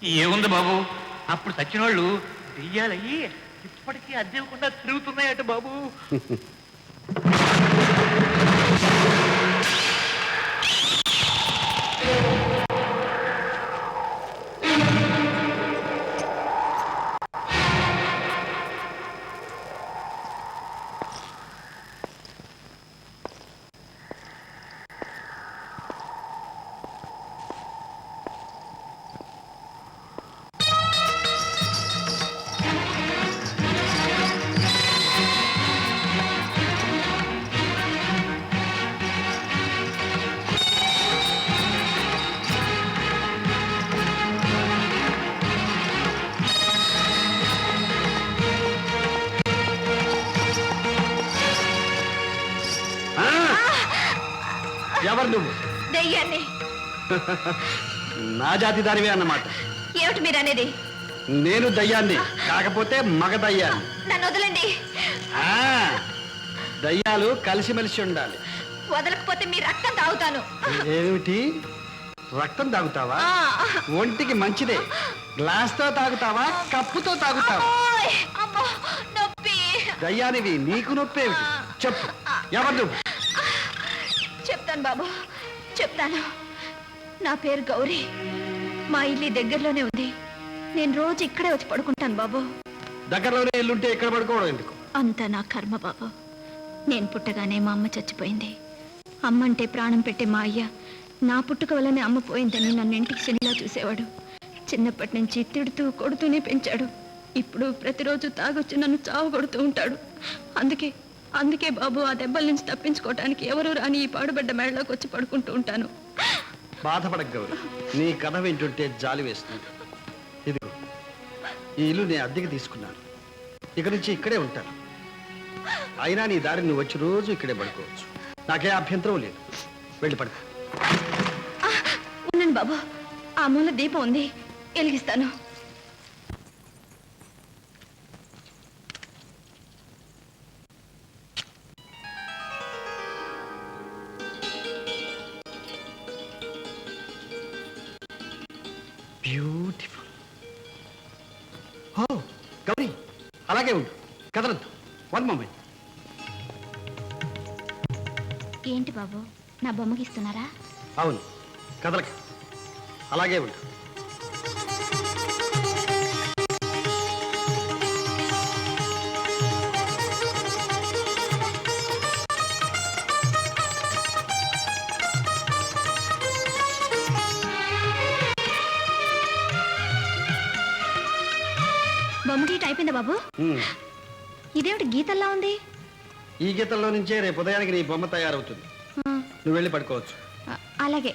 ఏముంది బాబు, అప్పుడు చచ్చిన వాళ్ళు దెయ్యాలయ్యి ఇప్పటికీ అద్దెకుండా తిరుగుతున్నాయట బాబు. ఎవరు నువ్వు? దయ్యాన్ని. నా జాతి దానివే అన్నమాట. ఏమిటి మీరు అనేది? నేను దయ్యాన్ని, కాకపోతే మగ దయ్యాన్ని. నన్ను వదలండి. దయ్యాలు కలిసిమెలిసి ఉండాలి. వదలకపోతే మీ రక్తం తాగుతాను. ఏమిటి, రక్తం తాగుతావా? ఒంటికి మంచిదే. గ్లాస్ తో తాగుతావా, కప్పుతో తాగుతావా? దయ్యానివి, నీకు నొప్పి ఏమిటి? చెప్పు, ఎవరు నువ్వు? చెప్తాను బాబు, చెప్తాను. నా పేరు గౌరీ. మా ఇల్లు దగ్గరలోనే ఉంది. నేను రోజు ఇక్కడే వచ్చి పడుకుంటాను బాబు. దగ్గరలోనే ఇల్లుంటే ఇక్కడ పడుకోవడం ఎందుకు? అంతా నా కర్మ బాబు. నేను పుట్టగానే మా అమ్మ చచ్చిపోయింది. అమ్మ అంటే ప్రాణం పెట్టే మా అయ్య నా పుట్టుక వల్లనే అమ్మ పోయిందని నన్ను ఇంటికి శనిలా చూసేవాడు. చిన్నప్పటి నుంచి తిడుతూ కొడుతూనే పెంచాడు. ఇప్పుడు ప్రతిరోజు తాగొచ్చి నన్ను చావు కొడుతూ ఉంటాడు. అందుకే బాబు, ఆ దెబ్బల నుంచి తప్పించుకోవటానికి ఎవరు రాని ఈ పాడుబడ్డ మేడలోకి వచ్చి పడుకుంటూ ఉంటాను. బాధపడక గౌరీ, నీ కథ వింటుంటే జాలి వేస్తుంది. ఇదిగో, ఈ ఇల్లు నేను అద్దెకి తీసుకున్నాను. ఇక నుంచి ఇక్కడే ఉంటాను. అయినా నీ దారి నువ్వు వచ్చి రోజు ఇక్కడే పడుకోవచ్చు. నాకే అభ్యంతరం లేదు. వెళ్ళి పడుకో. ఉండండి బాబు, ఆ మూల దీపం ఉంది, వెలిగిస్తాను. బ్యూటిఫుల్. ఓ గౌరీ, అలాగే ఉండు, కదలద్దు. One moment. ఏంటి బాబు, నా బొమ్మకి ఇస్తున్నారా? అవును, కదలక, అలాగే ఉండు. బొమ్మ గీట అయిపోయిందా బాబు? ఇదేమిటి గీతల్లా ఉంది? ఈ గీతల్లో నుంచే రేపు ఉదయానికి నీ బొమ్మ తయారవుతుంది. నువ్వు వెళ్ళి పడుకోవచ్చు. అలాగే.